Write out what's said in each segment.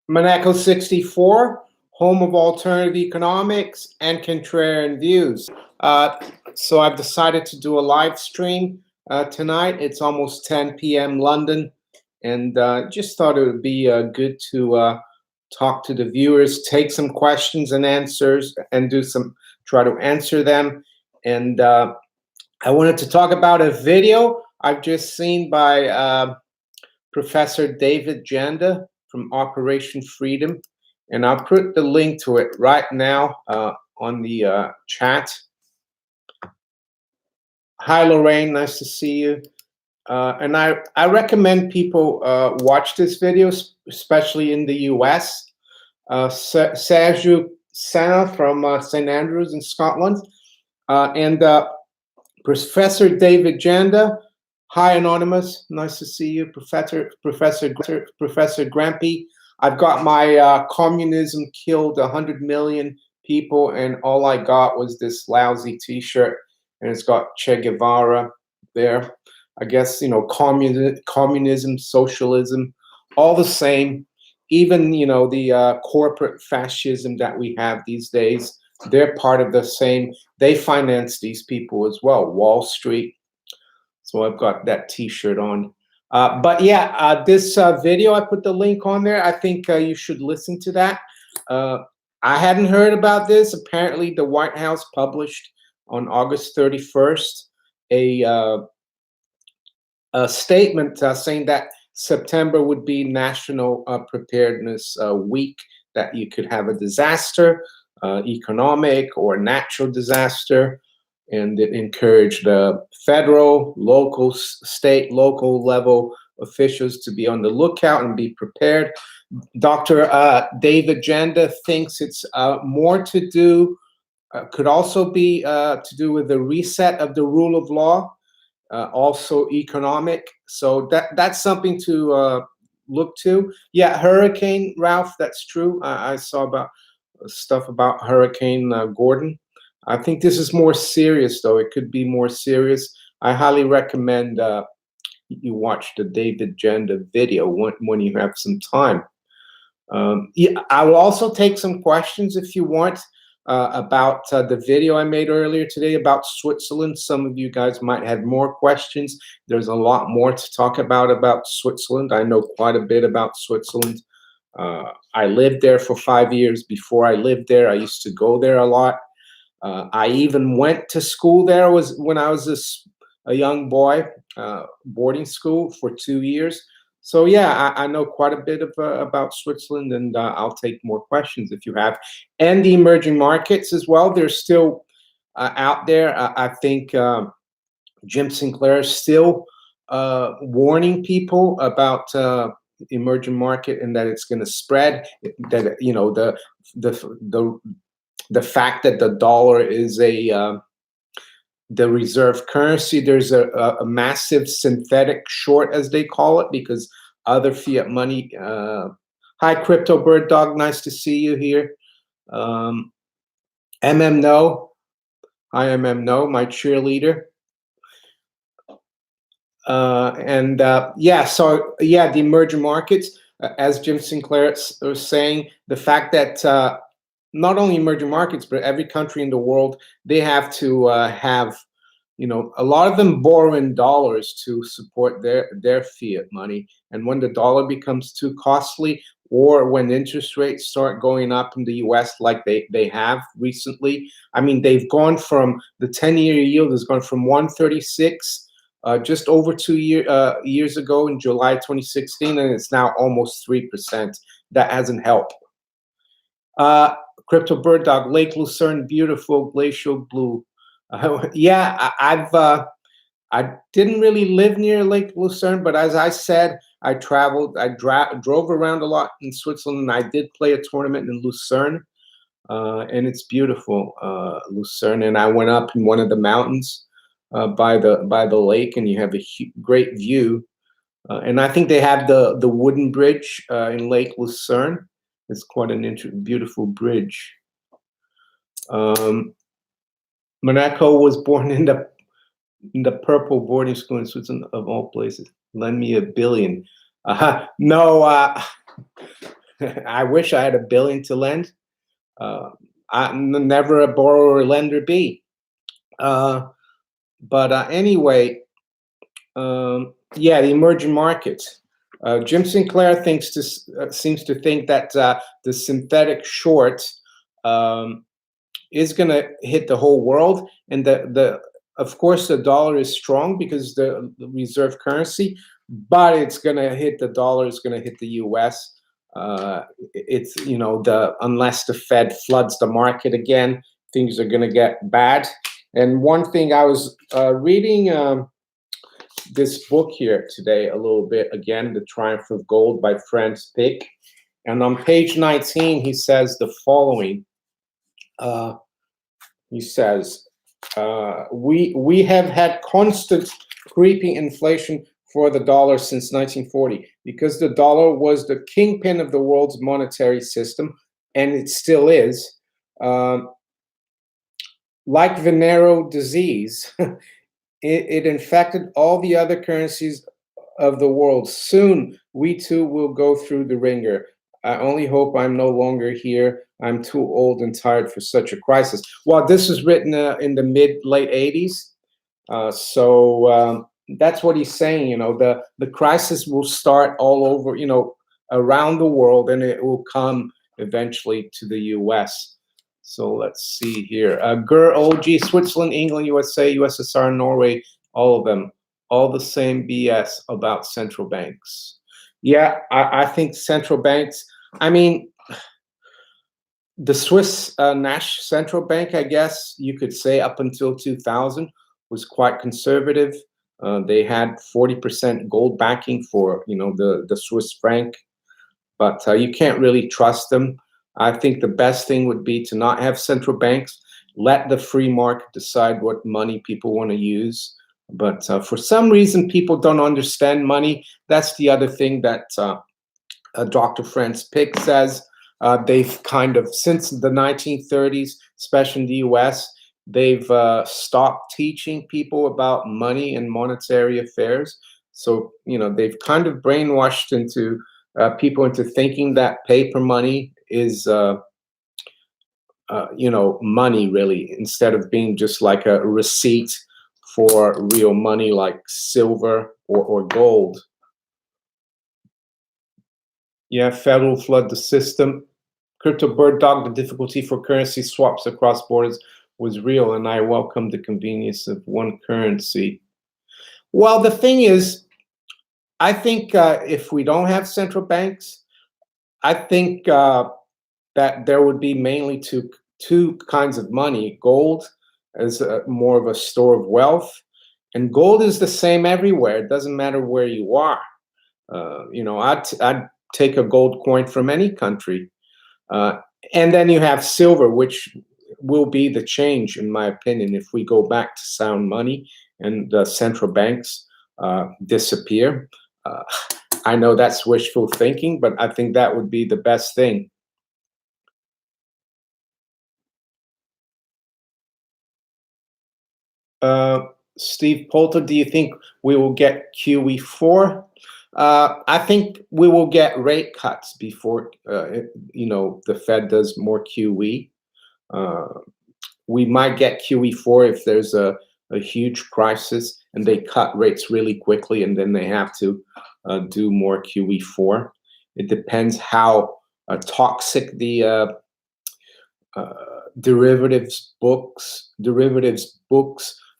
Monaco 64, home of alternative economics and contrarian views. So I've decided to do a live stream tonight. It's almost 10 p.m. London, and just thought it would be good to talk to the viewers, take some questions and answers, and try to answer them. And I wanted to talk about a video I've just seen by Professor David Janda from Operation Freedom, and I'll put the link to it right now on the chat. Hi, Lorraine, nice to see you. And I recommend people watch this video, especially in the US. Sergio Sana from St. Andrews in Scotland, and Professor David Janda. Hi, Anonymous. Nice to see you, Professor Grampy. I've got my communism killed 100 million people, and all I got was this lousy T-shirt, and it's got Che Guevara there. I guess, you know, communism, socialism, all the same. Even, you know, the corporate fascism that we have these days, they're part of the same. They finance these people as well, Wall Street. So I've got that T-shirt on. But yeah, this video, I put the link on there. I think you should listen to that. I hadn't heard about this. Apparently, the White House published on August 31st a statement saying that September would be National Preparedness Week, that you could have a disaster, economic or natural disaster. And it encouraged federal, local, state, local level officials to be on the lookout and be prepared. Dr. David Janda thinks it's more to do, could also be to do with the reset of the rule of law, also economic. So that's something to look to. Yeah, Hurricane Ralph, that's true. I saw about stuff about Hurricane Gordon. I think this is more serious, though. It could be more serious. I highly recommend you watch the David Janda video when you have some time. Yeah, I will also take some questions if you want about the video I made earlier today about Switzerland. Some of you guys might have more questions. There's a lot more to talk about Switzerland. I know quite a bit about Switzerland. I lived there for 5 years. Before I lived there, I used to go there a lot. I even went to school there when I was a young boy, boarding school for 2 years. So yeah, I know quite a bit about Switzerland, and I'll take more questions if you have. And the emerging markets as well. They're still out there. I think Jim Sinclair is still warning people about emerging market and that it's going to spread. That, you know, the fact that the dollar is the reserve currency, there's a massive synthetic short, as they call it, because other fiat money. Hi, Crypto Bird Dog, nice to see you here. MM No, hi MM No, my cheerleader. Yeah, so yeah, the emerging markets, as Jim Sinclair was saying, the fact that not only emerging markets, but every country in the world, they have to have, you know, a lot of them borrow in dollars to support their fiat money. And when the dollar becomes too costly, or when interest rates start going up in the US like they have recently, I mean, they've gone from, the 10-year yield has gone from 136 just over 2 years ago in July 2016, and it's now almost 3%. That hasn't helped. Crypto Bird Dog, Lake Lucerne, beautiful glacial blue. Yeah, I didn't really live near Lake Lucerne, but as I said, I traveled, I drove around a lot in Switzerland. I did play a tournament in Lucerne, and it's beautiful, Lucerne. And I went up in one of the mountains by the lake, and you have a great view. And I think they have the wooden bridge in Lake Lucerne. It's quite an beautiful bridge. Monaco was born in the purple boarding school in Switzerland, of all places. Lend me $1 billion. No, I wish I had $1 billion to lend. I'm never a borrower or lender be. But anyway, yeah, the emerging markets. Jim Sinclair seems to think that the synthetic short is going to hit the whole world, and the of course the dollar is strong because the reserve currency, but it's going to hit the dollar. It's going to hit the U.S. It's unless the Fed floods the market again, things are going to get bad. And one thing I was reading. This book here today a little bit again, The Triumph of Gold by Franz Pick, and on page 19 he says the following. He says we have had constant creeping inflation for the dollar since 1940 because the dollar was the kingpin of the world's monetary system, and it still is. Like venereal disease, it infected all the other currencies of the world. Soon, we too will go through the ringer. I only hope I'm no longer here. I'm too old and tired for such a crisis. Well, this was written in the late 80s. So that's what he's saying. The crisis will start all over, around the world, and it will come eventually to the U.S. So let's see here. OG, Switzerland, England, USA, USSR, Norway, all of them, all the same BS about central banks. Yeah, I think central banks, I mean, the Swiss National Central Bank, I guess you could say up until 2000 was quite conservative. They had 40% gold backing for, the Swiss franc, but you can't really trust them. I think the best thing would be to not have central banks, let the free market decide what money people want to use. But for some reason, people don't understand money. That's the other thing that Dr. Franz Pick says. They've kind of, since the 1930s, especially in the US, they've stopped teaching people about money and monetary affairs. So, they've kind of brainwashed people into thinking that paper money is, money really, instead of being just like a receipt for real money like silver or gold. Yeah, Fed will flood the system. Crypto Bird Dog, the difficulty for currency swaps across borders was real, and I welcome the convenience of one currency. Well, the thing is, I think if we don't have central banks, I think that there would be mainly two kinds of money. Gold as more of a store of wealth, and gold is the same everywhere. It doesn't matter where you are. I'd take a gold coin from any country. And then you have silver, which will be the change, in my opinion, if we go back to sound money and the central banks disappear. I know that's wishful thinking, but I think that would be the best thing. Steve Poulter, do you think we will get QE4? I think we will get rate cuts before, the Fed does more QE. We might get QE4 if there's a huge crisis and they cut rates really quickly, and then they have to do more QE4. It depends how toxic the derivatives books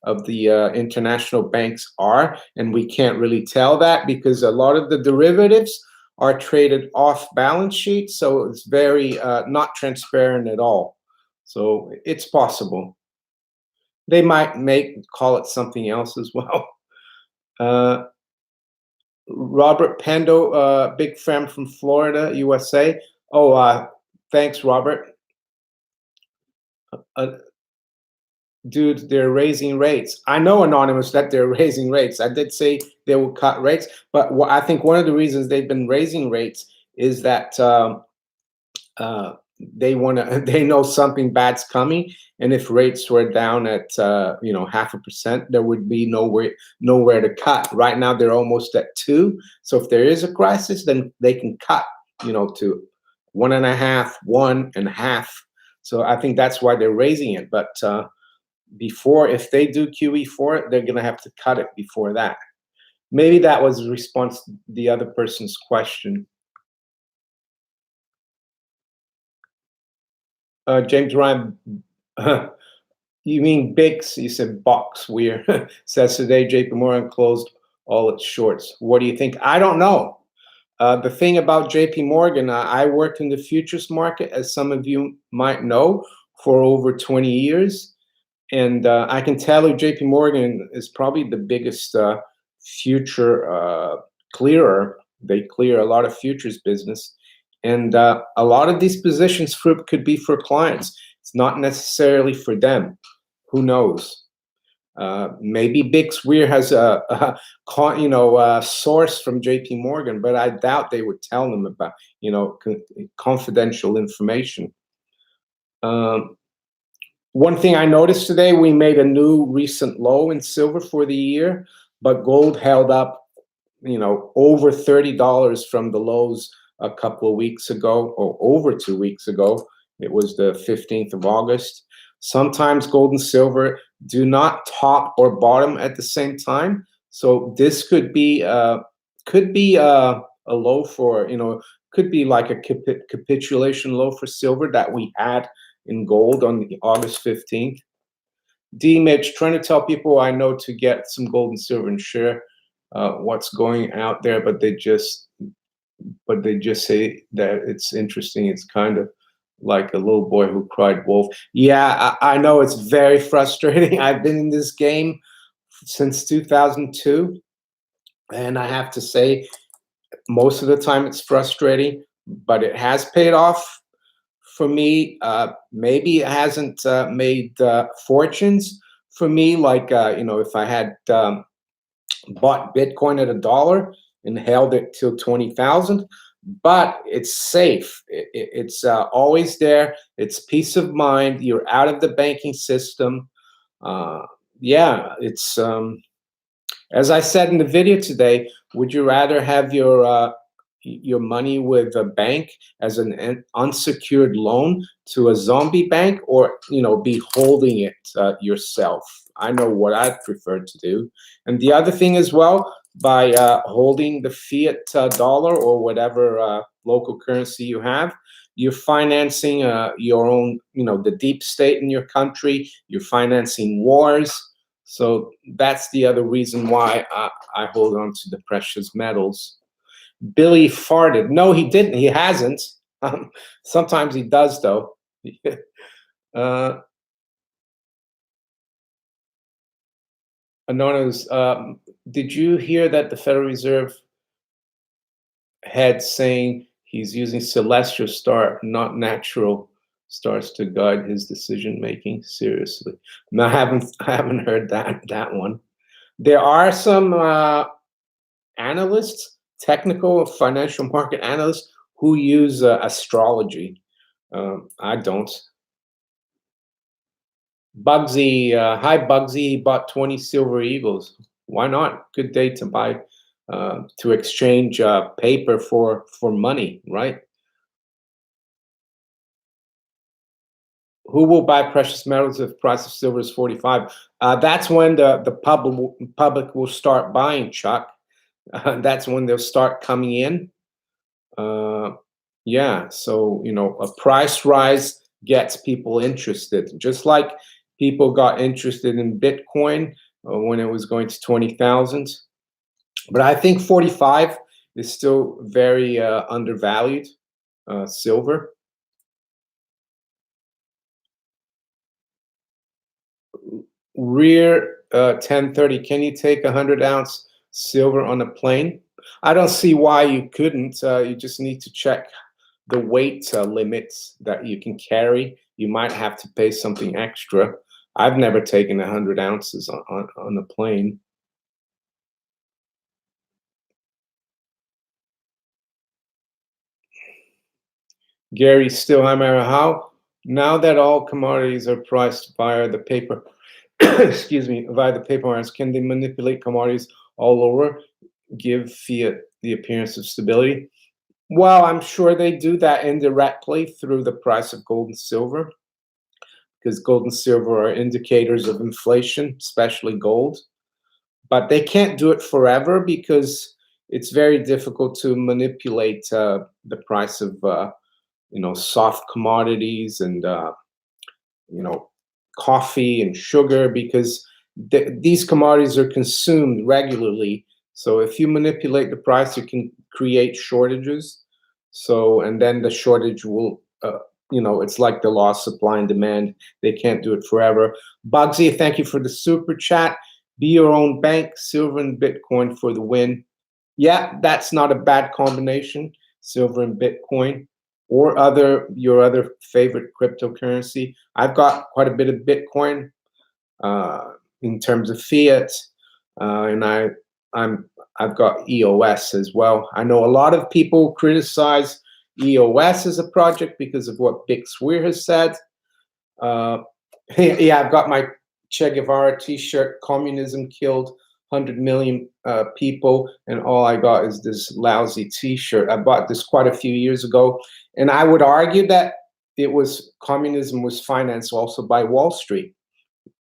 of the international banks are, and we can't really tell that because a lot of the derivatives are traded off balance sheet, so it's very not transparent at all. So it's possible. They might call it something else as well. Robert Pendo, big fan from Florida, USA. Oh, thanks, Robert. Dude, they're raising rates. I know, Anonymous, that they're raising rates. I did say they will cut rates, but I think one of the reasons they've been raising rates is that they know something bad's coming, and if rates were down at 0.5%, there would be nowhere to cut. Right now, they're almost at 2%. So if there is a crisis, then they can cut, to 1.5, 1.5. So I think that's why they're raising it. But before, if they do QE4, they're going to have to cut it before that. Maybe that was a response to the other person's question. James Ryan, you mean BIX? You said box. Weird. Says today JP Morgan closed all its shorts. What do you think? I don't know. The thing about JP Morgan, I worked in the futures market, as some of you might know, for over 20 years. And I can tell you JP Morgan is probably the biggest future clearer. They clear a lot of futures business. And a lot of these positions could be for clients. It's not necessarily for them. Who knows? Maybe Bix Weir has a source from JP Morgan, but I doubt they would tell them about, confidential information. One thing I noticed today, we made a new recent low in silver for the year, but gold held up, over $30 from the lows a couple of weeks ago, or over 2 weeks ago. It was the 15th of August. Sometimes gold and silver do not top or bottom at the same time. So this could be a low for, could be like a capitulation low for silver that we had in gold on the August 15th. D-Mitch, trying to tell people I know to get some gold and silver and share what's going out there, but they just say that it's interesting. It's kind of like a little boy who cried wolf. Yeah, I know it's very frustrating. I've been in this game since 2002, and I have to say, most of the time it's frustrating, but it has paid off for me. Maybe it hasn't made fortunes for me. Like, if I had bought Bitcoin at $1 and held it till 20,000, but it's safe. It's always there. It's peace of mind. You're out of the banking system. Yeah, it's as I said in the video today. Would you rather have your money with a bank as an unsecured loan to a zombie bank, or be holding it yourself? I know what I'd prefer to do. And the other thing as well, by holding the fiat dollar or whatever local currency you have, you're financing your own, the deep state in your country. You're financing wars. So that's the other reason why I hold on to the precious metals. Billy farted. No, he didn't. He hasn't. Sometimes he does, though. Anonymous, did you hear that the Federal Reserve head saying he's using celestial star, not natural stars, to guide his decision making? Seriously, no, I haven't heard that one. There are some analysts, technical financial market analysts, who use astrology. I don't. Bugsy, hi Bugsy, he bought 20 silver eagles. Why not? Good day to buy, to exchange paper for money, right? Who will buy precious metals if the price of silver is 45? That's when the public will start buying, Chuck. That's when they'll start coming in. Yeah, so a price rise gets people interested, just like people got interested in Bitcoin when it was going to 20,000. But I think 45 is still very undervalued. Silver. Rear 1030. Can you take 100-ounce silver on a plane? I don't see why you couldn't. You just need to check the weight limits that you can carry. You might have to pay something extra. I've never taken 100 ounces on a plane. Gary Stillheimer, how now that all commodities are priced via the paper, excuse me, via the paper markets, can they manipulate commodities all over, give fiat the appearance of stability? Well, I'm sure they do that indirectly through the price of gold and silver, because gold and silver are indicators of inflation, especially gold. But they can't do it forever because it's very difficult to manipulate the price of soft commodities and coffee and sugar, because these commodities are consumed regularly. So if you manipulate the price, you can create shortages. So, and then the shortage will, it's like the law of supply and demand. They can't do it forever. Bugsy, thank you for the super chat. Be your own bank, silver and Bitcoin for the win. Yeah, that's not a bad combination, silver and Bitcoin, or your other favorite cryptocurrency. I've got quite a bit of Bitcoin in terms of fiat, and I'm I've got EOS as well. I know a lot of people criticize EOS as a project because of what Big Swear has said. Uh, yeah, I've got my Che Guevara T-shirt. Communism killed 100 million people, and all I got is this lousy T-shirt. I bought this quite a few years ago, and I would argue that communism was financed also by Wall Street.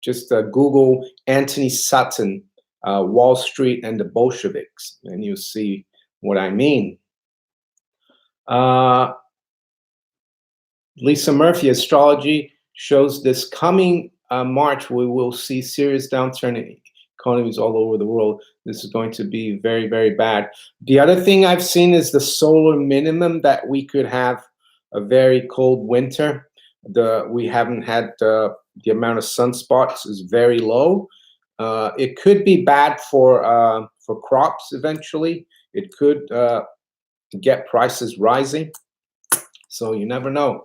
Just Google Anthony Sutton, Wall Street and the Bolsheviks, and you'll see what I mean. Lisa Murphy, astrology shows this coming March we will see serious downturn in economies all over the world. This is going to be very, very bad. The other thing I've seen is the solar minimum, that we could have a very cold winter. We haven't had the amount of sunspots is very low. It could be bad for crops eventually. It could get prices rising. So you never know.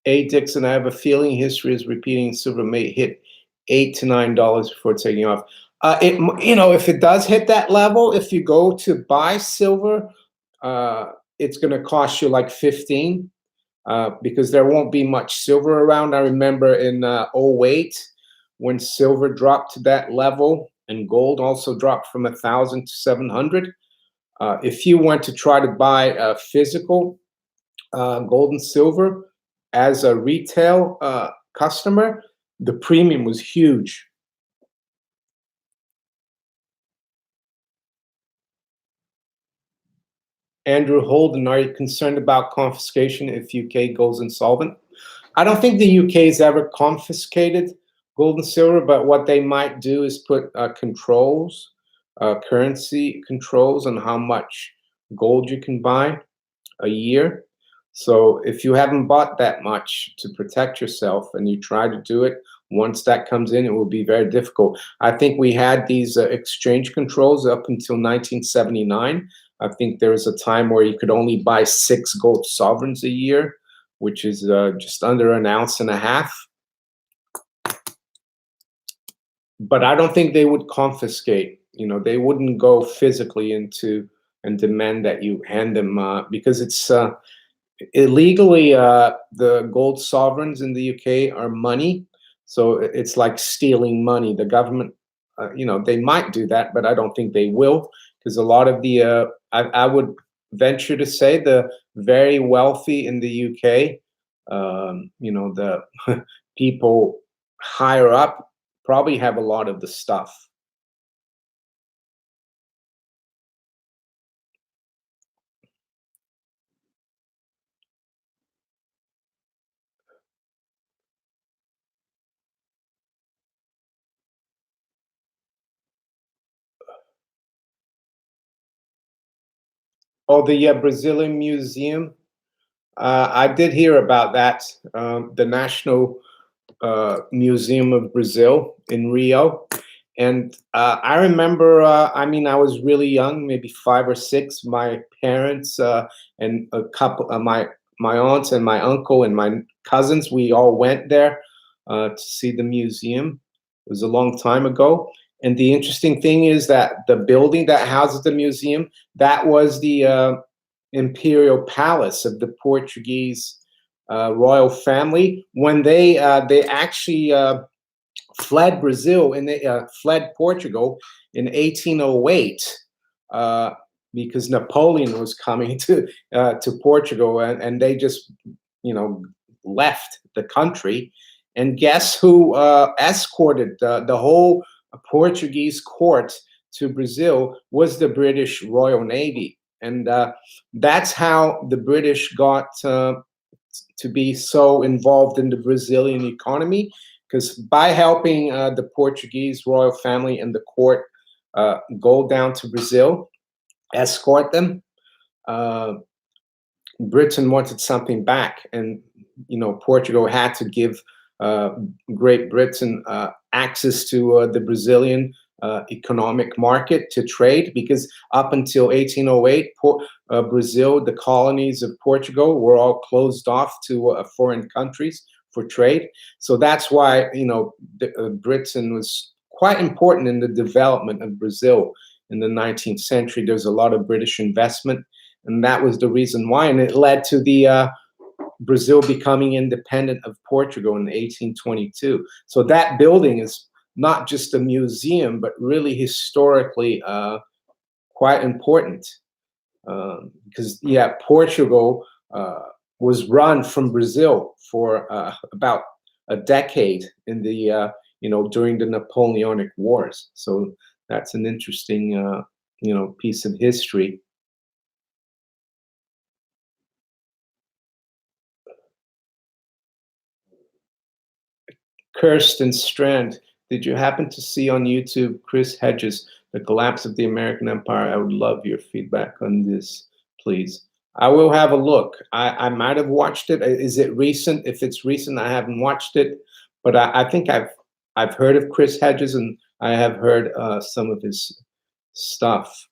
A. Dixon, I have a feeling history is repeating. Silver may hit $8 to $9 before taking off. If it does hit that level, if you go to buy silver, it's going to cost you like 15, because there won't be much silver around. I remember in 08 when silver dropped to that level, and gold also dropped from 1,000 to 700. If you went to try to buy physical gold and silver as a retail customer, the premium was huge. Andrew Holden, are you concerned about confiscation if UK goes insolvent? I don't think the UK has ever confiscated gold and silver, but what they might do is put controls, currency controls on how much gold you can buy a year. So if you haven't bought that much to protect yourself and you try to do it, once that comes in, it will be very difficult. I think we had these exchange controls up until 1979. I think there was a time where you could only buy 6 gold sovereigns a year, which is just under 1.5 ounces. But I don't think they would confiscate. They wouldn't go physically into and demand that you hand them, because it's illegally, the gold sovereigns in the UK are money. So it's like stealing money. The government, they might do that, but I don't think they will, because a lot of the, I would venture to say, the very wealthy in the UK, the people higher up probably have a lot of the stuff. Oh, the Brazilian Museum. I did hear about that. The National Museum of Brazil in Rio. And I remember, I was really young, maybe 5 or 6. My parents and a couple, my aunts and my uncle and my cousins, we all went there to see the museum. It was a long time ago. And the interesting thing is that the building that houses the museum, that was the imperial palace of the Portuguese royal family when they actually fled Brazil, and they fled Portugal, in 1808, because Napoleon was coming to Portugal, and they just, left the country. And guess who escorted the whole Portuguese court to Brazil? Was the British Royal Navy. And that's how the British got to be so involved in the Brazilian economy, because by helping the Portuguese royal family and the court go down to Brazil, escort them, Britain wanted something back, and Portugal had to give Great Britain access to the Brazilian economic market to trade, because up until 1808, Brazil, the colonies of Portugal, were all closed off to foreign countries for trade. So that's why Britain was quite important in the development of Brazil in the 19th century. There's a lot of British investment, and that was the reason why, and it led to the Brazil becoming independent of Portugal in 1822. So that building is not just a museum, but really historically quite important, because Portugal was run from Brazil for about a decade in the during the Napoleonic Wars. So that's an interesting piece of history. Kirsten Strand, did you happen to see on YouTube Chris Hedges, The Collapse of the American Empire? I would love your feedback on this, please. I will have a look. I might have watched it. Is it recent? If it's recent, I haven't watched it, but I think I've heard of Chris Hedges, and I have heard some of his stuff.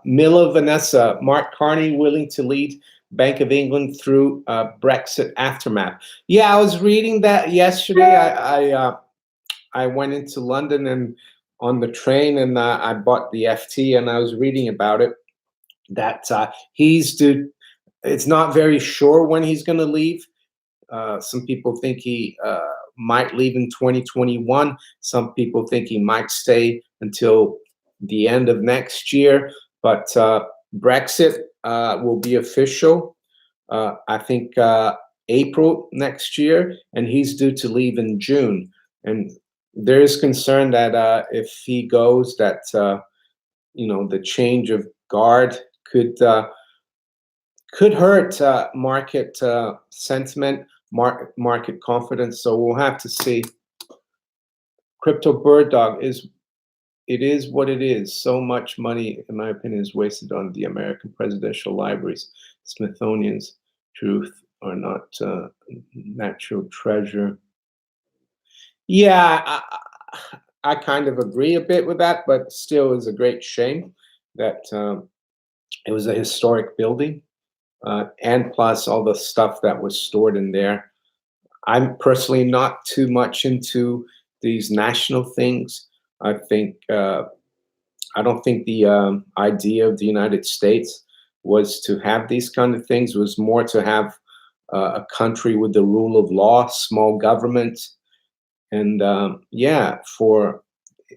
Mila Vanessa, Mark Carney willing to lead Bank of England through Brexit aftermath. Yeah, I was reading that yesterday. I went into London and on the train, and I bought the FT, and I was reading about it. That it's not very sure when he's going to leave. Some people think he might leave in 2021. Some people think he might stay until the end of next year. But Brexit will be official, I think, April next year, and he's due to leave in June. And there is concern that if he goes, that the change of guard could hurt market sentiment, market confidence. So we'll have to see. Crypto Bird Dog, it is what it is. So much money, in my opinion, is wasted on the American presidential libraries. Smithsonian's truth are not natural treasure. Yeah, I kind of agree a bit with that, but still is a great shame that it was a historic building, and plus all the stuff that was stored in there. I'm personally not too much into these national things. I don't think the idea of the United States was to have these kind of things. It was more to have a country with the rule of law, small government, and for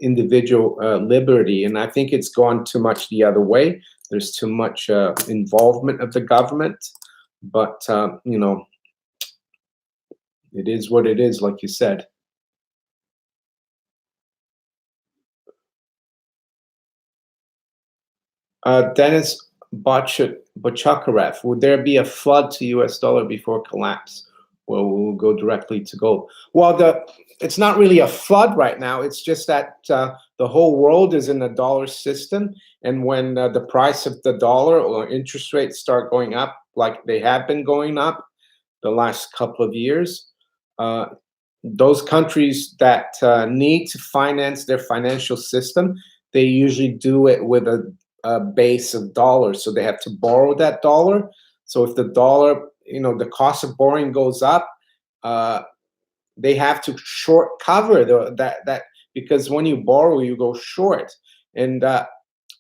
individual liberty. And I think it's gone too much the other way. There's too much involvement of the government, but it is what it is, like you said. Dennis Bachakarev, would there be a flood to US dollar before collapse? Well, we'll go directly to gold. Well, it's not really a flood right now. It's just that the whole world is in a dollar system. And when the price of the dollar or interest rates start going up, like they have been going up the last couple of years, those countries that need to finance their financial system, they usually do it with a base of dollars. So they have to borrow that dollar. So if the dollar, the cost of borrowing goes up, they have to short cover that because when you borrow, you go short. And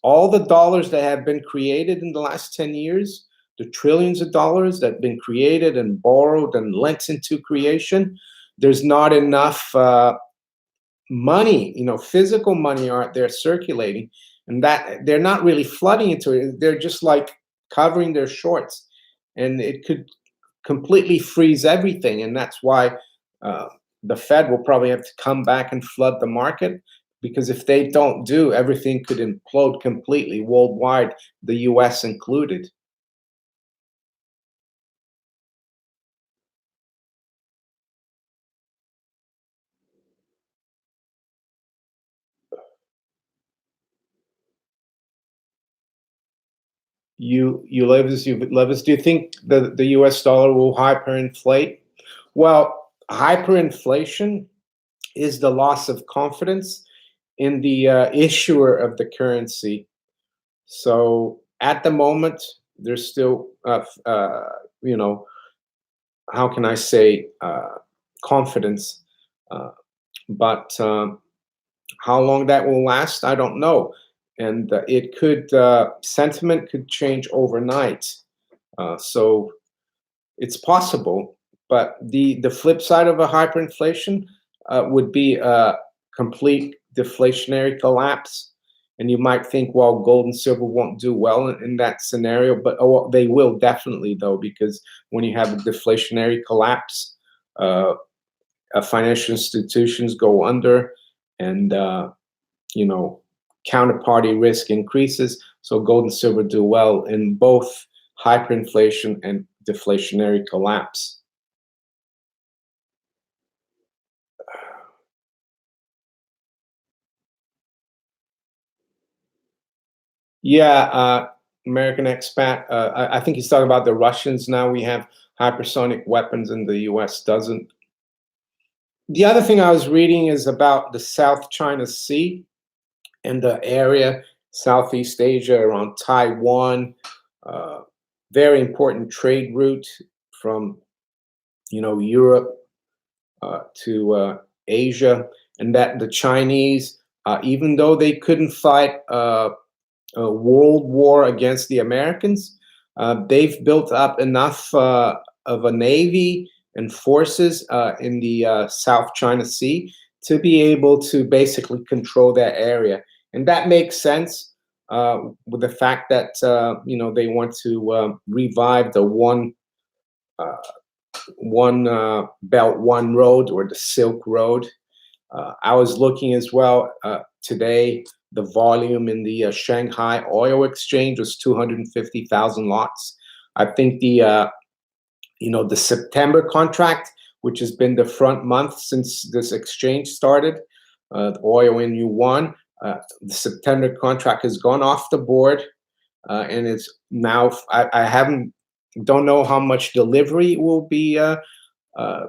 all the dollars that have been created in the last 10 years, the trillions of dollars that have been created and borrowed and lent into creation, there's not enough money, physical money aren't there circulating, and that they're not really flooding into it. They're just like covering their shorts, and it could completely freeze everything. And that's why the Fed will probably have to come back and flood the market, because if they don't do, everything could implode completely worldwide, the US included. Levis, do you think the US dollar will hyperinflate? Well, hyperinflation is the loss of confidence in the issuer of the currency. So at the moment, there's still, you know, how can I say, confidence. Uh, but how long that will last, I don't know. And sentiment could change overnight. So it's possible. But the flip side of a hyperinflation would be a complete deflationary collapse. And you might think, well, gold and silver won't do well in that scenario, but they will definitely, though, because when you have a deflationary collapse, financial institutions go under, and you know, counterparty risk increases. So gold and silver do well in both hyperinflation and deflationary collapse. Yeah, American expat. I think he's talking about the Russians. Now we have hypersonic weapons, and the U.S. doesn't. The other thing I was reading is about the South China Sea and the area, Southeast Asia, around Taiwan. Uh, Very important trade route from, Europe to Asia, and that the Chinese, even though they couldn't fight a world war against the Americans, they've built up enough of a navy and forces in the South China Sea to be able to basically control that area. And that makes sense with the fact that, they want to revive the uh, one belt, one road, or the Silk Road. I was looking as well today. The volume in the Shanghai Oil Exchange was 250,000 lots. I think the September contract, which has been the front month since this exchange started, the oil in yuan, the September contract has gone off the board, and it's now. I don't know how much delivery will be.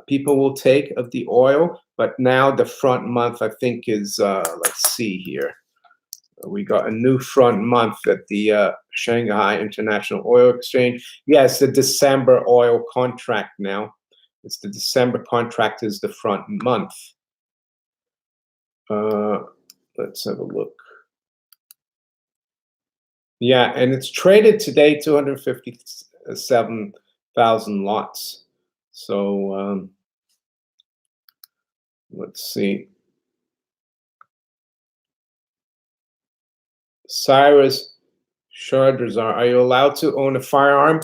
People will take of the oil, but now the front month, I think, is let's see here. We got a new front month at the Shanghai International Oil Exchange. Yes, the December oil contract now. It's the December contract is the front month. Let's have a look. Yeah, and it's traded today 257,000 lots. So let's see. Cyrus Shardrazar, are you allowed to own a firearm?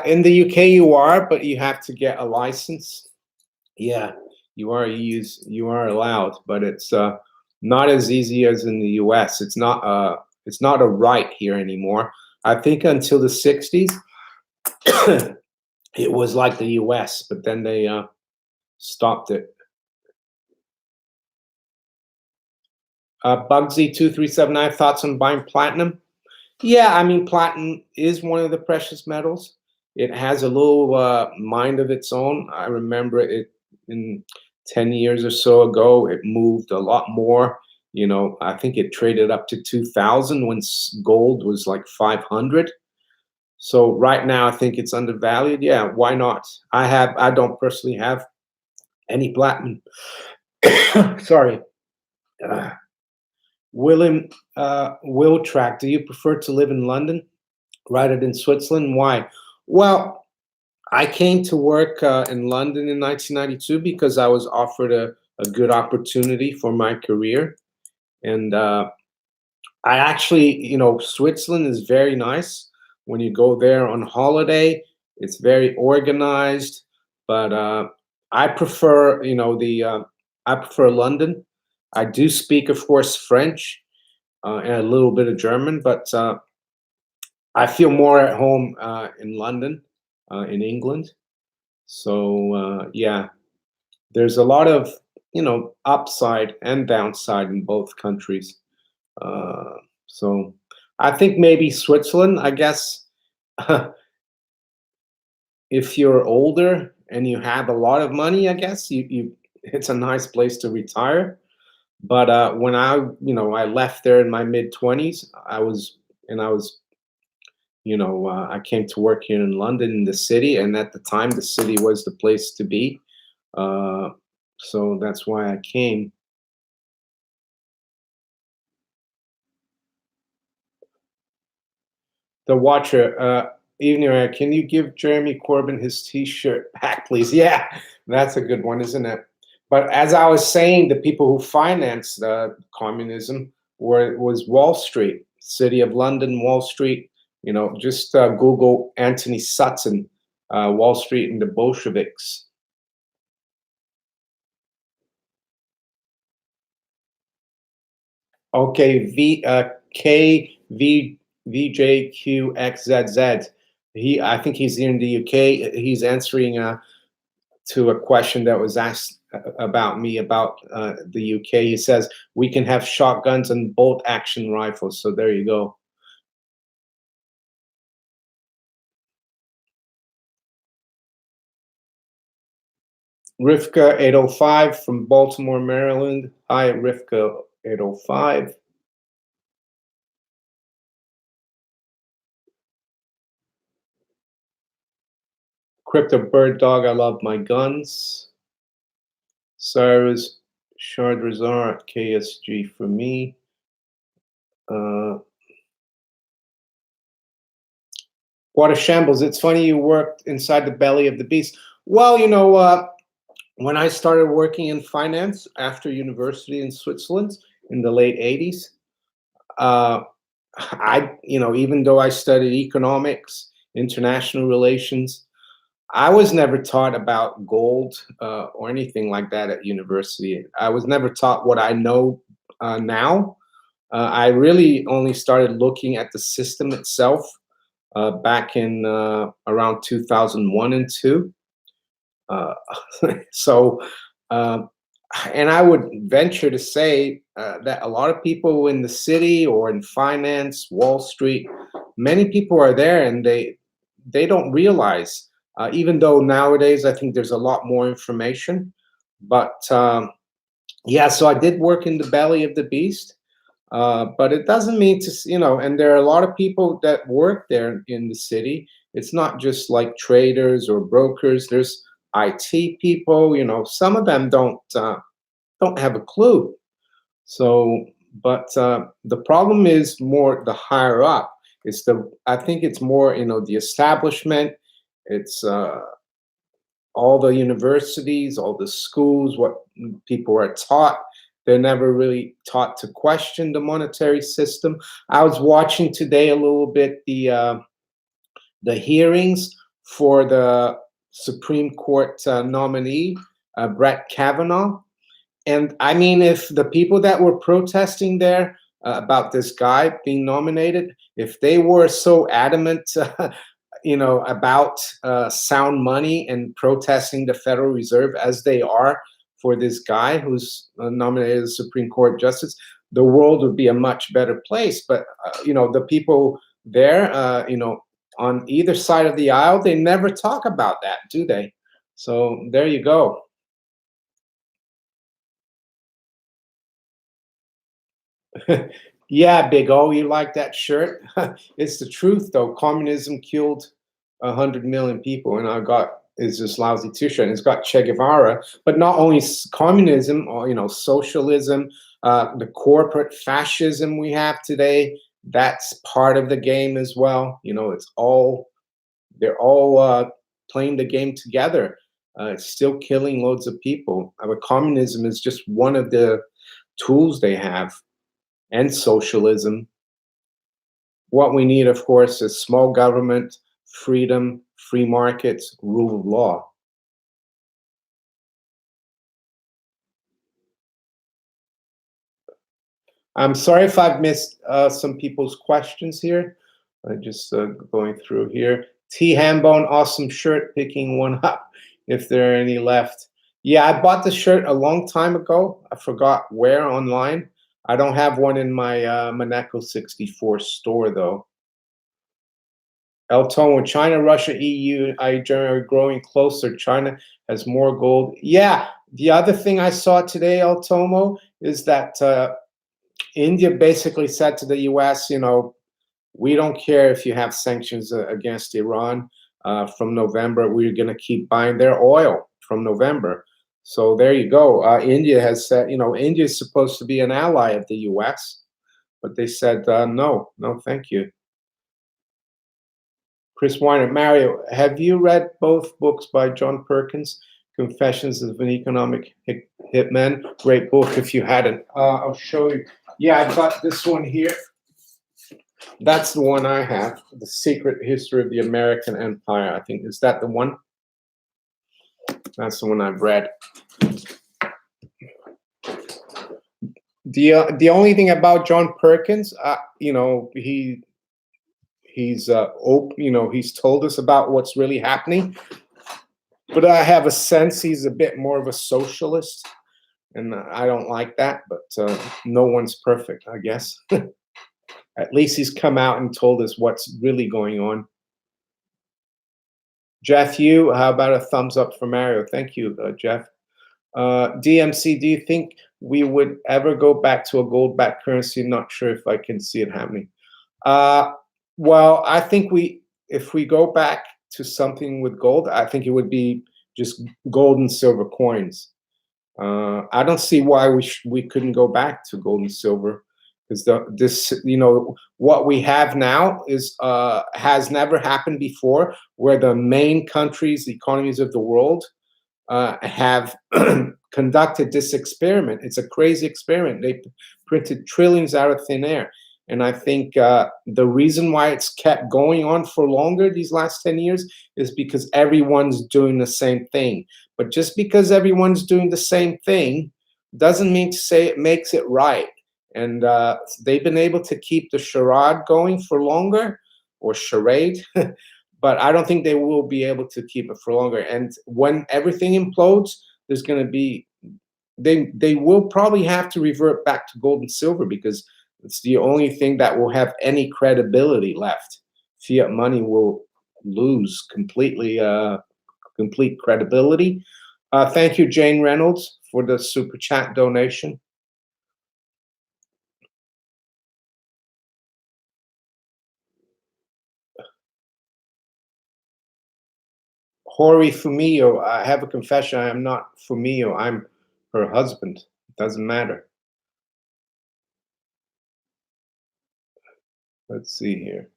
In the UK, you are, but you have to get a license. Yeah, you are allowed, but it's not as easy as in the US. It's not a right here anymore. I think until the 60s, it was like the US, but then they stopped it. Bugsy2379, thoughts on buying platinum? Yeah, I mean, platinum is one of the precious metals. It has a little mind of its own. I remember it in 10 years or so ago, it moved a lot more. I think it traded up to 2,000 when gold was like 500. So right now, I think it's undervalued. Yeah, why not? I don't personally have any platinum. Sorry. Will Track, do you prefer to live in London rather than Switzerland? Why? Well, I came to work in London in 1992 because I was offered a good opportunity for my career. And I actually, Switzerland is very nice. When you go there on holiday, it's very organized. But I prefer, I prefer London. I do speak, of course, French and a little bit of German, but I feel more at home in London, in England. So yeah, there's a lot of upside and downside in both countries. Uh, so I think maybe Switzerland. I guess if you're older and you have a lot of money, I guess you it's a nice place to retire. But when I left there in my mid 20s, I was I came to work here in London in the city, and at the time, the city was the place to be. Uh, so that's why I came. The Watcher, evening, can you give Jeremy Corbyn his T-shirt back, please? Yeah, that's a good one, isn't it? But as I was saying, the people who financed communism was Wall Street, City of London, Wall Street. Just Google Anthony Sutton, Wall Street and the Bolsheviks. Okay, K V VJQXZZ. I think he's in the UK. He's answering to a question that was asked about me about the UK. He says we can have shotguns and bolt action rifles. So there you go. Rivka 805 from Baltimore, Maryland. Hi, Rivka 805. Crypto Bird Dog, I love my guns. Cyrus Shardrazar KSG for me. What a shambles. It's funny you worked inside the belly of the beast. Well, when I started working in finance after university in Switzerland in the late 80s, uh, even though I studied economics, international relations, I was never taught about gold or anything like that at university. I was never taught what I know now. I really only started looking at the system itself back in around 2001 and 2. Uh, so, uh, and I would venture to say that a lot of people in the city or in finance, Wall Street, many people are there and they don't realize. Even though nowadays I think there's a lot more information, but yeah. So I did work in the belly of the beast, but it doesn't mean to, and there are a lot of people that work there in the city. It's not just like traders or brokers. There's IT people, some of them don't have a clue. So, but the problem is more the higher up. I think it's more, the establishment. It's all the universities, all the schools, what people are taught. They're never really taught to question the monetary system. I was watching today a little bit the hearings for the Supreme Court nominee, Brett Kavanaugh. And I mean, if the people that were protesting there about this guy being nominated, if they were so adamant, about sound money and protesting the Federal Reserve as they are for this guy who's nominated as Supreme Court justice, the world would be a much better place. But the people there, on either side of the aisle, they never talk about that, do they? So there you go. Yeah, Big O, you like that shirt? It's the truth, though. Communism killed 100 million people, and I got is this lousy T-shirt. And it's got Che Guevara, but not only communism or socialism, the corporate fascism we have today. That's part of the game as well. It's all They're all playing the game together. It's still killing loads of people. Communism is just one of the tools they have, and socialism. What we need, of course, is small government, freedom, free markets, rule of law. I'm sorry if I've missed some people's questions here. I'm just going through here. T Hambone, awesome shirt, picking one up if there are any left. Yeah, I bought the shirt a long time ago. I forgot where online. I don't have one in my Monaco 64 store, though. El Tomo, China, Russia, EU, Nigeria are growing closer. China has more gold. Yeah, the other thing I saw today, El Tomo, is that India basically said to the US, you know, we don't care if you have sanctions against Iran from November. We're going to keep buying their oil from November. So there you go. India has said, you know, India is supposed to be an ally of the US, but they said, no, thank you. Chris Weiner, Mario, have you read both books by John Perkins, Confessions of an Economic Hitman? Great book if you hadn't. I'll show you. Yeah, I've got this one here. That's the one I have, The Secret History of the American Empire. I think, is that the one? That's the one I've read. The only thing about John Perkins, you know, he's open, you know, he's told us about what's really happening, but I have a sense he's a bit more of a socialist, and I don't like that. But no one's perfect, I guess. At least he's come out and told us what's really going on. Jeff, you, how about a thumbs up for Mario? Thank you, Jeff. DMC, do you think we would ever go back to a gold-backed currency? Not sure if I can see it happening. Well, I think if we go back to something with gold, I think it would be just gold and silver coins. I don't see why we couldn't go back to gold and silver, because this, you know, what we have now is has never happened before, where the main countries, the economies of the world, have conducted this experiment. It's a crazy experiment. They printed trillions out of thin air. And I think the reason why it's kept going on for longer these last 10 years is because everyone's doing the same thing. But just because everyone's doing the same thing doesn't mean to say it makes it right. And they've been able to keep the charade going for longer, or charade, but I don't think they will be able to keep it for longer. And when everything implodes, there's going to be, they will probably have to revert back to gold and silver, because it's the only thing that will have any credibility left. Fiat money will lose completely, complete credibility. Thank you, Jane Reynolds, for the super chat donation. Hori Fumio, I have a confession. I am not Fumio. I'm her husband. It doesn't matter. Let's see here.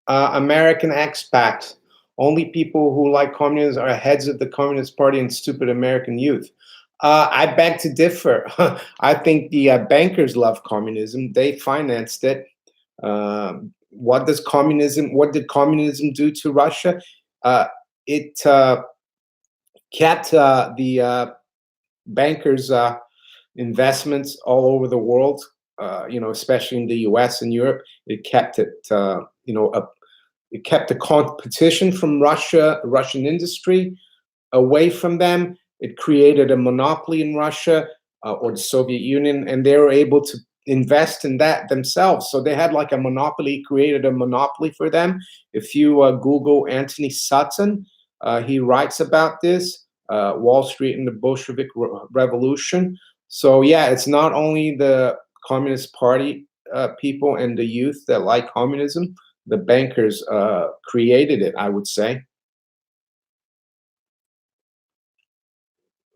American expats. Only people who like communism are heads of the Communist Party and stupid American youth. I beg to differ. I think the bankers love communism. They financed it. What did communism do to Russia? It kept the bankers' investments all over the world. You know, especially in the U.S. and Europe. It kept it, you know, it kept the competition from Russian industry away from them. It created a monopoly in Russia or the Soviet Union, and they were able to invest in that themselves. So they had like a monopoly, created a monopoly for them. If you Google Anthony Sutton, he writes about this, Wall Street and the Bolshevik Revolution. So yeah, it's not only the Communist Party people and the youth that like communism. The bankers created it, I would say.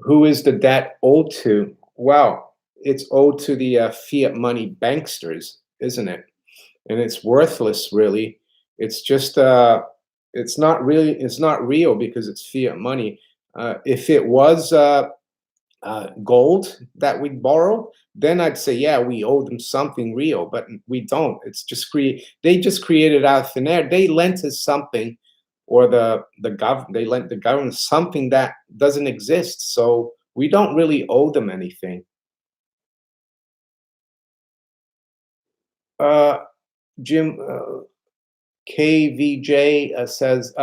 Who is the debt owed to? Well, it's owed to the fiat money banksters, isn't it? And it's worthless, really. It's just it's not real because it's fiat money. If it was gold that we borrowed, then I'd say, yeah, we owe them something real, but we don't. It's just they just created out of thin air. They lent us something, or they lent the government something that doesn't exist. So we don't really owe them anything. Uh, Jim KVJ says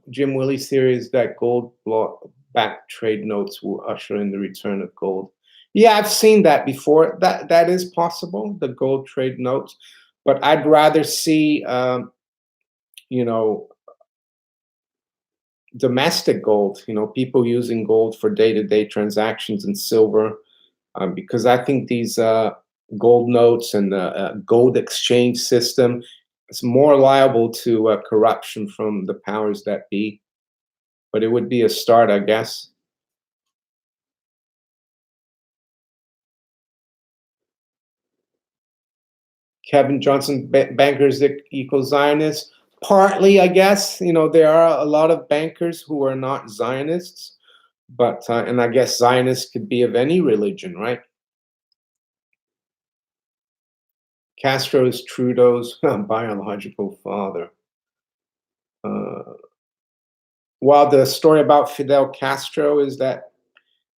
Jim Willie's theory is that gold backed trade notes will usher in the return of gold. Yeah, I've seen that before. That is possible, the gold trade notes, but I'd rather see you know, domestic gold. You know, people using gold for day-to-day transactions and silver, because I think these gold notes and the gold exchange system is more liable to corruption from the powers that be. But it would be a start, I guess. Kevin Johnson, bankers that equal Zionists. Partly, I guess. You know, there are a lot of bankers who are not Zionists, but and I guess Zionists could be of any religion, right? Castro is Trudeau's biological father. While the story about Fidel Castro is that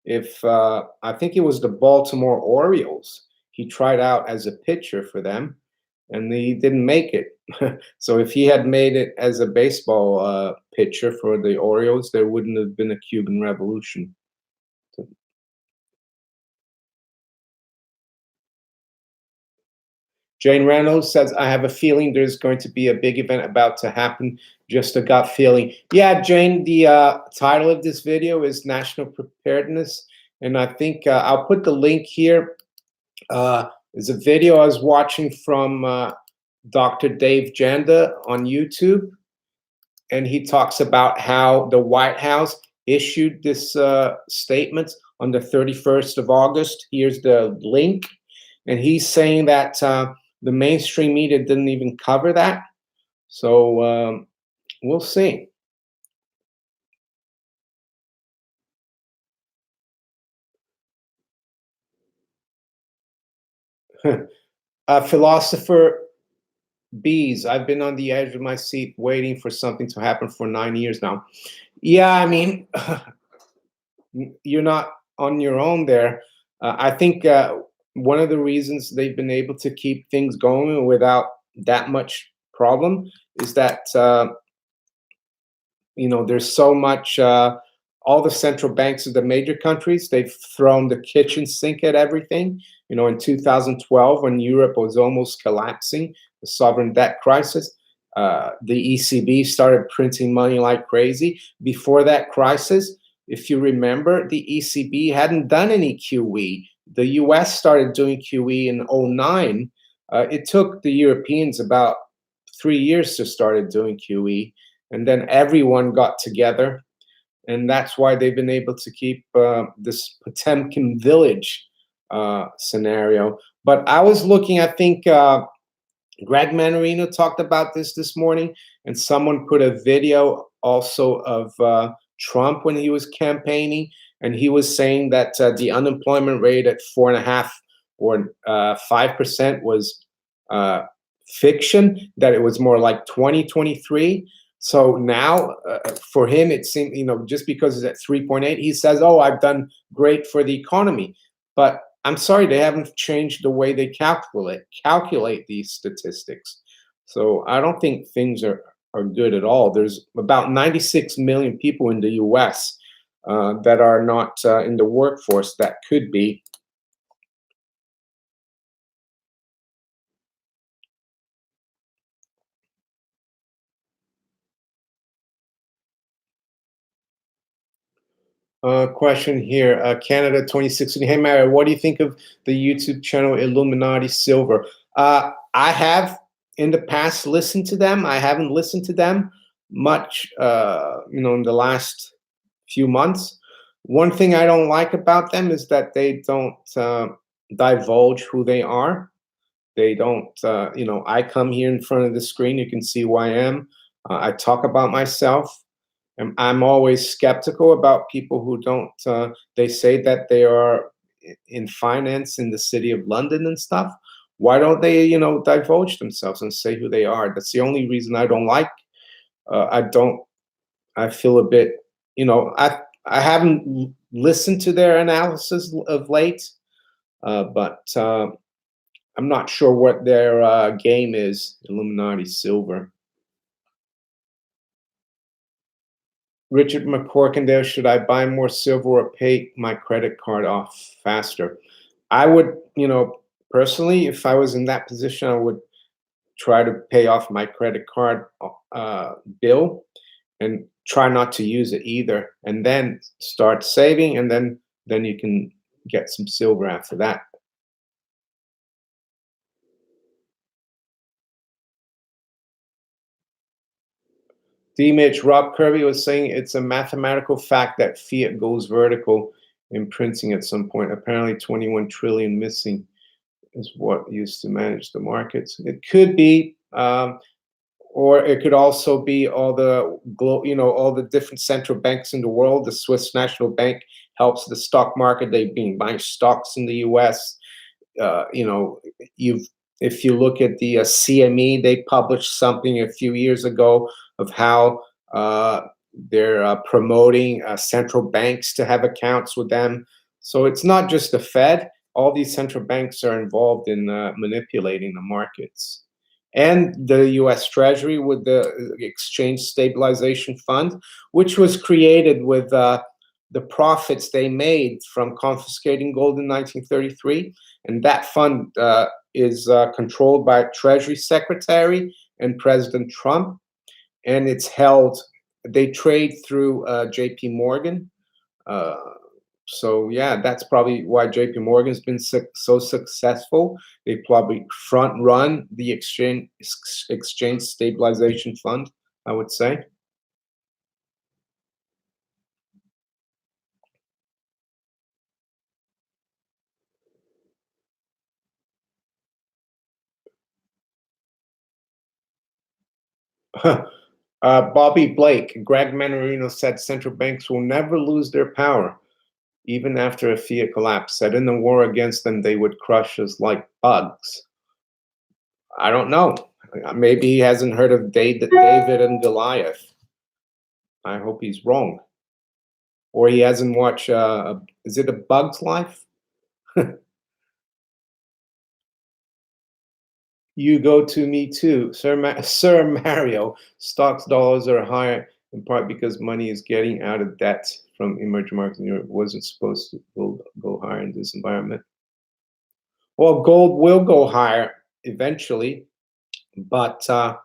if I think it was the Baltimore Orioles, he tried out as a pitcher for them, and he didn't make it. So if he had made it as a baseball pitcher for the Orioles, there wouldn't have been a Cuban Revolution. Jane Reynolds says, I have a feeling there's going to be a big event about to happen. Just a gut feeling. Yeah, Jane, the title of this video is National Preparedness. And I think I'll put the link here. There's a video I was watching from Dr. Dave Janda on YouTube. And he talks about how the White House issued this statement on the 31st of August. Here's the link. And he's saying that the mainstream media didn't even cover that. So we'll see. Philosopher Bees, I've been on the edge of my seat waiting for something to happen for 9 years now. Yeah, I mean, you're not on your own there. I think one of the reasons they've been able to keep things going without that much problem is that you know, there's so much all the central banks of the major countries, they've thrown the kitchen sink at everything. You know, in 2012, when Europe was almost collapsing, the sovereign debt crisis, the ECB started printing money like crazy. Before that crisis, if you remember, the ECB hadn't done any QE. The US started doing QE in 2009. It took the Europeans about 3 years to start doing QE, and then everyone got together, and that's why they've been able to keep this Potemkin village scenario. But I was looking, I think Greg Manarino talked about this morning, and someone put a video also of Trump when he was campaigning, and he was saying that the unemployment rate at 4.5 or 5% was fiction, that it was more like 2023. So now for him, it seemed, you know, just because it's at 3.8, he says, oh, I've done great for the economy. But I'm sorry, they haven't changed the way they calculate these statistics. So I don't think things are good at all. There's about 96 million people in the US that are not in the workforce that could be. Question here, Canada 2016. Hey, Mary, what do you think of the YouTube channel Illuminati Silver? I have in the past listened to them. I haven't listened to them much, you know, in the last few months. One thing I don't like about them is that they don't divulge who they are. They don't, I come here in front of the screen, you can see who I am. I talk about myself. And I'm always skeptical about people who don't, they say that they are in finance in the city of London and stuff. Why don't they, divulge themselves and say who they are? That's the only reason I don't like. I don't, I feel a bit, I haven't listened to their analysis of late, but I'm not sure what their game is. Illuminati Silver. Richard McCorkindale, should I buy more silver or pay my credit card off faster? I would, personally, if I was in that position, I would try to pay off my credit card bill and try not to use it either, and then start saving, and then you can get some silver after that. D-Mitch, Rob Kirby was saying it's a mathematical fact that fiat goes vertical in printing at some point. Apparently 21 trillion missing is what used to manage the markets. It could be, or it could also be all the all the different central banks in the world. The Swiss National Bank helps the stock market. They've been buying stocks in the U.S. If you look at the CME, they published something a few years ago of how they're promoting central banks to have accounts with them. So it's not just the Fed. All these central banks are involved in manipulating the markets. And the US Treasury with the Exchange Stabilization Fund, which was created with the profits they made from confiscating gold in 1933. And that fund is controlled by Treasury Secretary and President Trump. And it's held, they trade through JP Morgan. So yeah, that's probably why JP Morgan's been so successful. They probably front run the exchange stabilization fund, I would say. Bobby Blake, Greg Manarino said central banks will never lose their power, even after a fiat collapse. Said in the war against them, they would crush us like bugs. I don't know. Maybe he hasn't heard of David and Goliath. I hope he's wrong. Or he hasn't watched, is it A Bug's Life? You go to me too. Sir Mario, stocks dollars are higher in part because money is getting out of debt from emerging markets in Europe. Wasn't supposed to go higher in this environment. Well, gold will go higher eventually, but the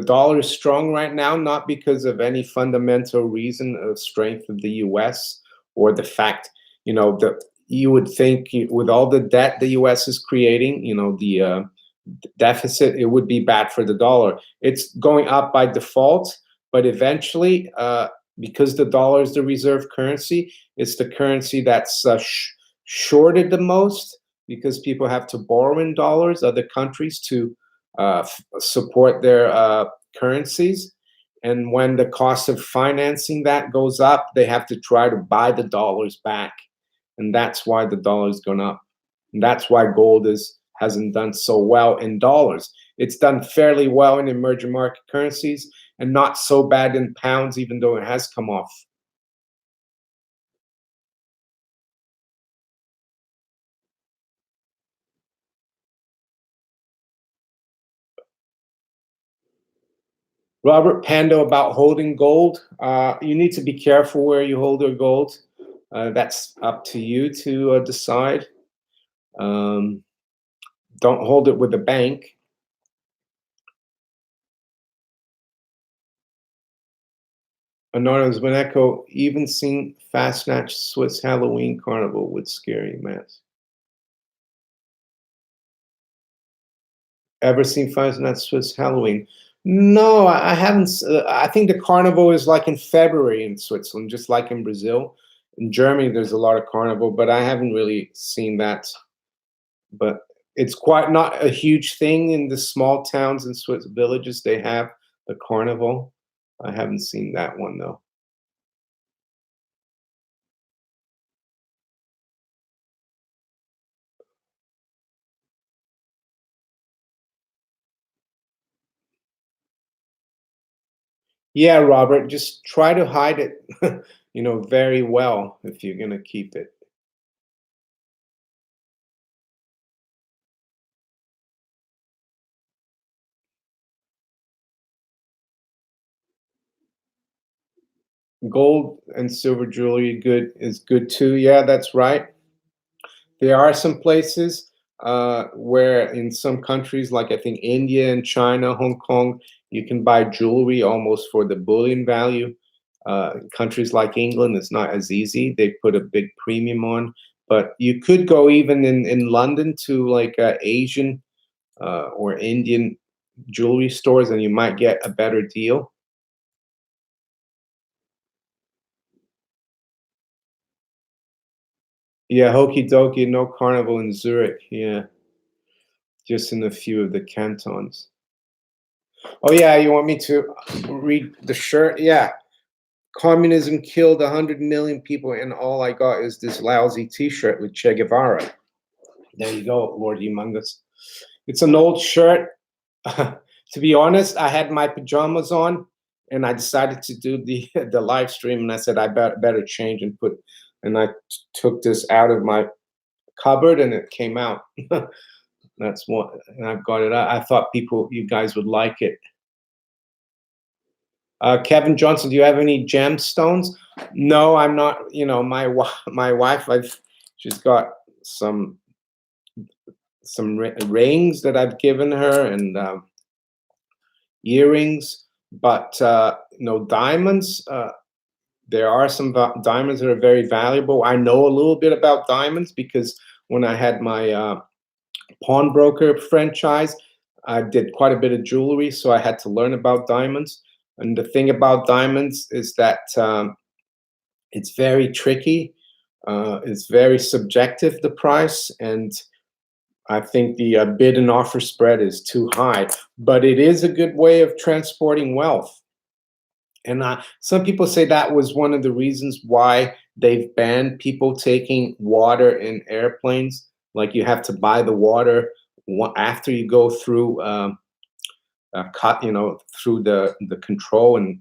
dollar is strong right now, not because of any fundamental reason of strength of the U.S. or the fact, that you would think with all the debt the U.S. is creating, the deficit, it would be bad for the dollar. It's going up by default, but eventually, because the dollar is the reserve currency, it's the currency that's shorted the most because people have to borrow in dollars, other countries to support their currencies. And when the cost of financing that goes up, they have to try to buy the dollars back. And that's why the dollar's gone up. And that's why gold hasn't done so well in dollars. It's done fairly well in emerging market currencies and not so bad in pounds, even though it has come off. Robert Pando about holding gold. You need to be careful where you hold your gold. That's up to you to decide. Don't hold it with a bank. Anonymous Beneco, even seen Fast Snatch Swiss Halloween Carnival with scary masks. Ever seen Fast Snatch Swiss Halloween? No, I haven't. I think the carnival is like in February in Switzerland, just like in Brazil. In Germany, there's a lot of carnival, but I haven't really seen that. But it's quite not a huge thing in the small towns and Swiss villages. They have the carnival. I haven't seen that one though. Yeah, Robert, just try to hide it, very well if you're gonna keep it. Gold and silver jewelry good is good too. Yeah, that's right. There are some places where in some countries, like I think India and China, Hong Kong, you can buy jewelry almost for the bullion value. Countries like England, it's not as easy. They put a big premium on, but you could go even in London to like Asian or Indian jewelry stores, and you might get a better deal. Yeah, hokey dokey, no carnival in Zurich. Yeah, just in a few of the cantons. Oh yeah, you want me to read the shirt? Yeah. Communism killed 100 million people, and all I got is this lousy T-shirt with Che Guevara. There you go, Lord Humongous. It's an old shirt. To be honest, I had my pajamas on, and I decided to do the the live stream, and I said I better change and put, and I took this out of my cupboard, and it came out. That's what, and I've got it. I thought you guys would like it. Kevin Johnson, do you have any gemstones? No, I'm not. My wife, she's got some rings that I've given her and earrings, but no diamonds. There are some diamonds that are very valuable. I know a little bit about diamonds because when I had my pawnbroker franchise, I did quite a bit of jewelry, so I had to learn about diamonds. And the thing about diamonds is that it's very tricky. It's very subjective, the price, and I think the bid and offer spread is too high. But it is a good way of transporting wealth. And some people say that was one of the reasons why they've banned people taking water in airplanes. Like you have to buy the water after you go through, cut, through the control and,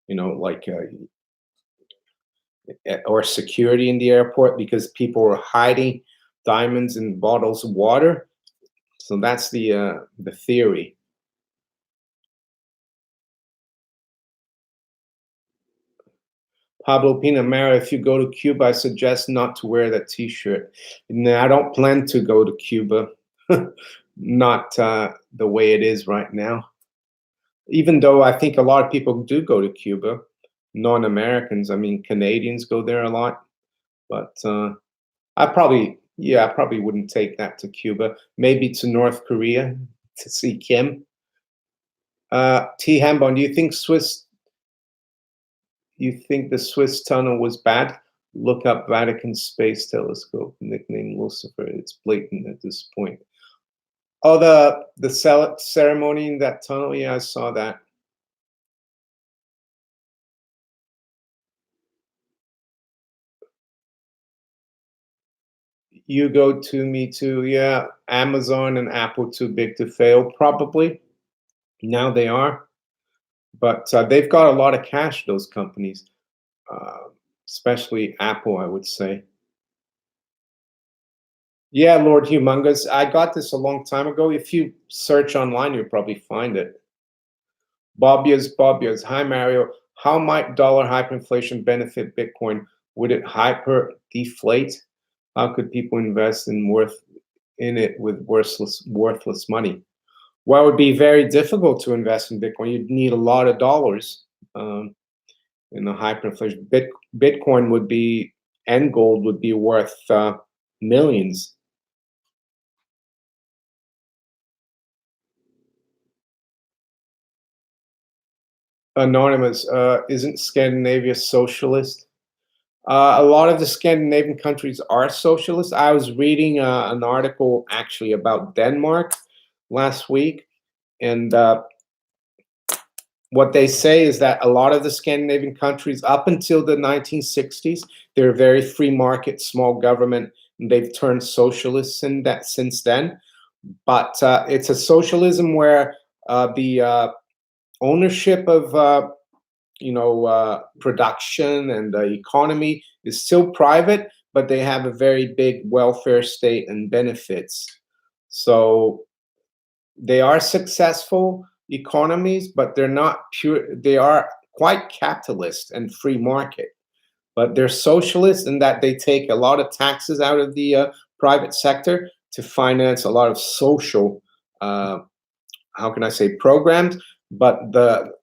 like or security in the airport because people were hiding diamonds in bottles of water. So that's the theory. Pablo Pinamera, if you go to Cuba, I suggest not to wear that T-shirt. No, I don't plan to go to Cuba. Not the way it is right now. Even though I think a lot of people do go to Cuba, non-Americans. I mean, Canadians go there a lot. But I probably wouldn't take that to Cuba. Maybe to North Korea to see Kim. T. Hambon, you think the Swiss tunnel was bad? Look up Vatican Space Telescope, nicknamed Lucifer. It's blatant at this point. Oh, the ceremony in that tunnel. Yeah, I saw that. You go to me too. Yeah, Amazon and Apple too big to fail. Probably now they are, but they've got a lot of cash. Those companies, uh, especially Apple, I would say. Yeah, Lord Humongous. I got this a long time ago. If you search online, you'll probably find it. Bobias. Hi, Mario. How might dollar hyperinflation benefit Bitcoin? Would it hyper deflate? How could people invest in it with worthless money? Well, it would be very difficult to invest in Bitcoin. You'd need a lot of dollars in a hyperinflation. Bitcoin would be, and gold would be worth millions. Anonymous, isn't Scandinavia socialist? A lot of the Scandinavian countries are socialist. I was reading an article actually about Denmark last week, and what they say is that a lot of the Scandinavian countries, up until the 1960s, they're very free market, small government, and they've turned socialists in that since then. But it's a socialism where the ownership of production and the economy is still private, but they have a very big welfare state and benefits. So they are successful economies, but they're not pure. They are quite capitalist and free market, but they're socialist in that they take a lot of taxes out of the private sector to finance a lot of social, how can I say, programs. But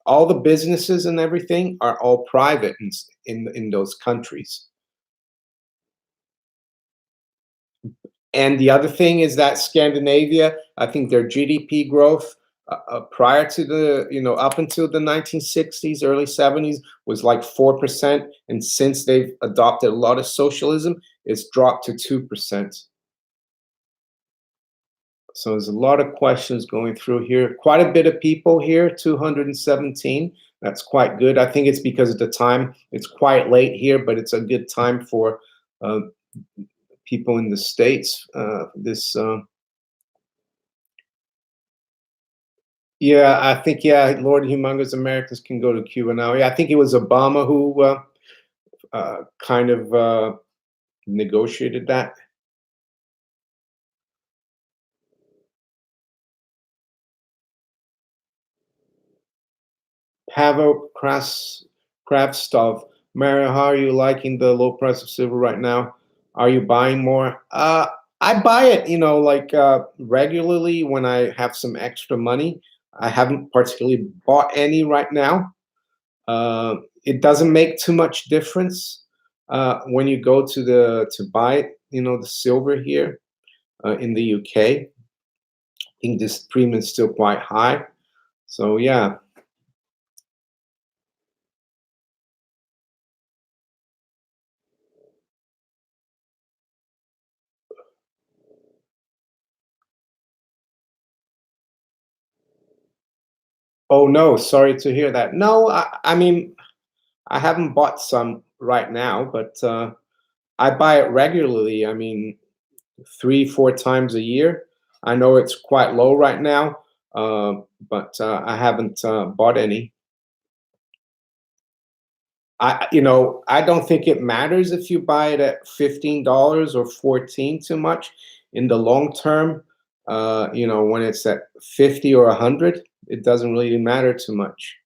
all the businesses and everything are all private in those countries. And the other thing is that Scandinavia, I think their GDP growth prior to up until the 1960s, early 70s, was like 4%. And since they've adopted a lot of socialism, it's dropped to 2%. So there's a lot of questions going through here. Quite a bit of people here, 217. That's quite good. I think it's because of the time. It's quite late here, but it's a good time for people in the States. Yeah, I think, yeah, Lord Humongous Americans can go to Cuba now. Yeah, I think it was Obama who kind of negotiated that. Pavel Kravstov. Mario, how are you liking the low price of silver right now? Are you buying more? I buy it, like regularly when I have some extra money. I haven't particularly bought any right now. It doesn't make too much difference when you go to buy it, the silver here in the UK. I think this premium is still quite high. So yeah. Oh no, sorry to hear that. No, I mean, I haven't bought some right now, but I buy it regularly. I mean, 3, 4 times a year. I know it's quite low right now, but I haven't bought any. I don't think it matters if you buy it at $15 or 14 too much. In the long term, when it's at 50 or 100, it doesn't really matter too much.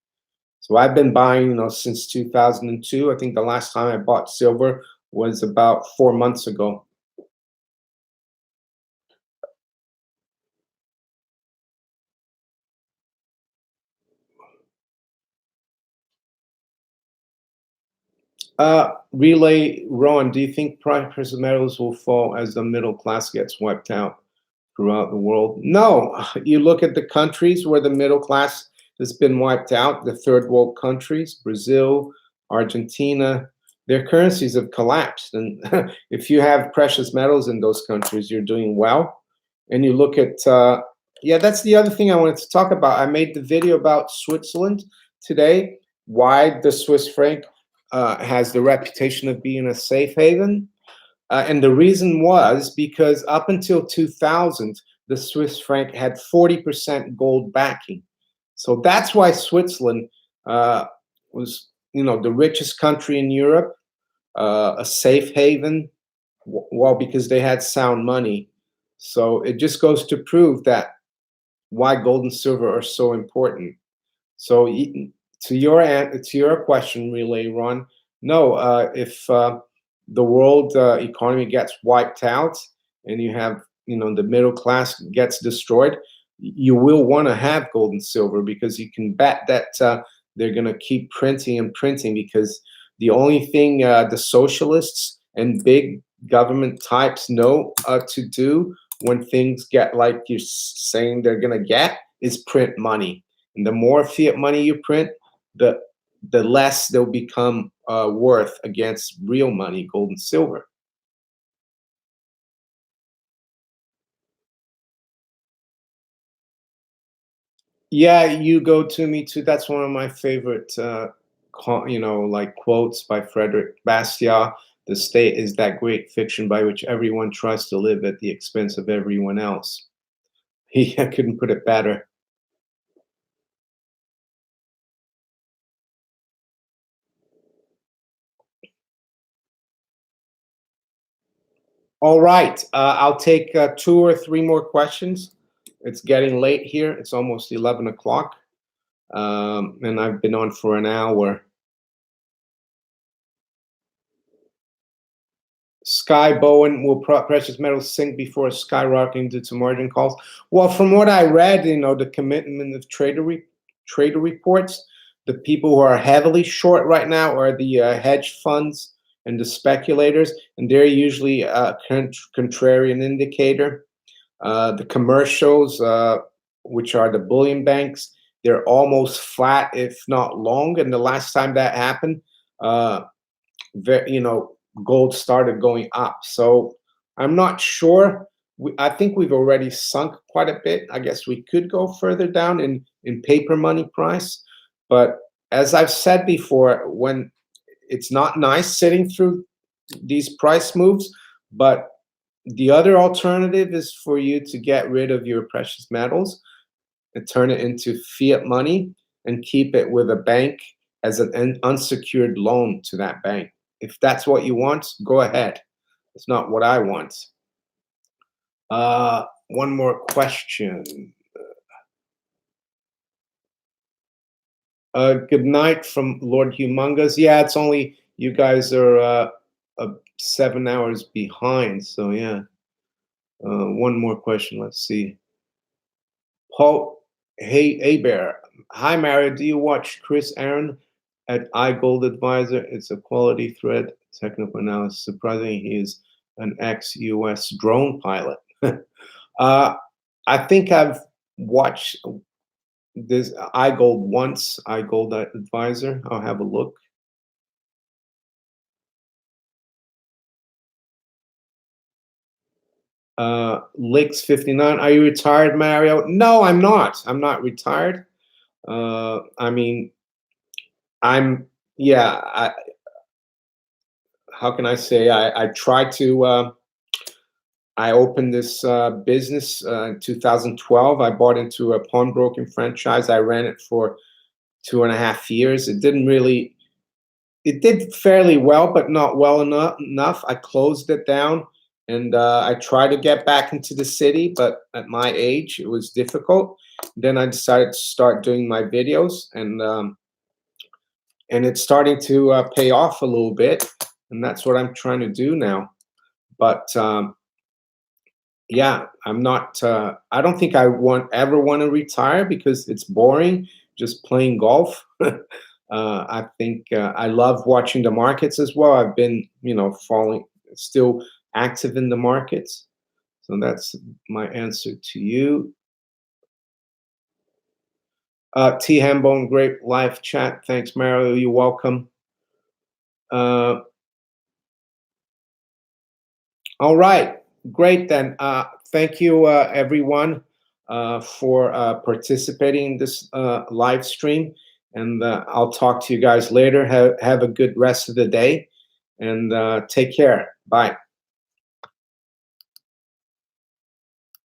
So I've been buying, since 2002. I think the last time I bought silver was about 4 months ago. Relay Ron, do you think precious metals will fall as the middle class gets wiped out throughout the world? No. You look at the countries where the middle class has been wiped out, the third world countries, Brazil, Argentina, their currencies have collapsed. And if you have precious metals in those countries, you're doing well. And you look at, yeah, that's the other thing I wanted to talk about. I made the video about Switzerland today, why the Swiss franc has the reputation of being a safe haven. And the reason was because up until 2000, the Swiss franc had 40% gold backing. So that's why Switzerland was, the richest country in Europe, a safe haven, well, because they had sound money. So it just goes to prove that why gold and silver are so important. So to your question, Relay Ron, no, if the world economy gets wiped out and you have, the middle class gets destroyed, you will want to have gold and silver because you can bet that they're going to keep printing and printing, because the only thing the socialists and big government types know to do when things get like you're saying they're going to get is print money. And the more fiat money you print, the the less they'll become worth against real money, gold and silver. Yeah, you go to me too. That's one of my favorite, like quotes by Frederick Bastiat. The state is that great fiction by which everyone tries to live at the expense of everyone else. I couldn't put it better. All right, I'll take 2 or 3 more questions. It's getting late here. It's almost 11 o'clock, and I've been on for an hour. Sky Bowen, will precious metals sink before skyrocketing due to margin calls? Well, from what I read, the commitment of trader reports, the people who are heavily short right now are the hedge funds and the speculators, and they're usually a contrarian indicator. The commercials, which are the bullion banks, they're almost flat, if not long. And the last time that happened, uh, you know, gold started going up. So I'm not sure. I think we've already sunk quite a bit. I guess we could go further down in paper money price. But as I've said before, when it's not nice sitting through these price moves, but the other alternative is for you to get rid of your precious metals and turn it into fiat money and keep it with a bank as an unsecured loan to that bank. If that's what you want, go ahead. It's not what I want. One more question. Good night from Lord Humongous. Yeah, it's only you guys are 7 hours behind. So yeah. One more question. Let's see. Paul, hey Bear. Hi Mario. Do you watch Chris Aaron at iGold Advisor? It's a quality thread, technical analysis. Surprisingly, he is an ex-US drone pilot. I think I've watched this iGold once, iGold Advisor. I'll have a look. Licks 59. Are you retired, Mario? No, I'm not. I'm not retired. I mean, yeah, how can I say? I try to, I opened this business in 2012. I bought into a pawnbroking franchise. I ran it for 2.5 years. It did fairly well, but not well enough. I closed it down, and I tried to get back into the city, but at my age, it was difficult. Then I decided to start doing my videos, and it's starting to pay off a little bit, and that's what I'm trying to do now. But yeah, I'm not. I don't think I ever want to retire because it's boring just playing golf. I think I love watching the markets as well. I've been, still active in the markets. So that's my answer to you. T Hambone, great live chat. Thanks, Mario. You're welcome. All right, great then. Thank you, everyone, for participating in this live stream. And I'll talk to you guys later. Have a good rest of the day, and take care. Bye.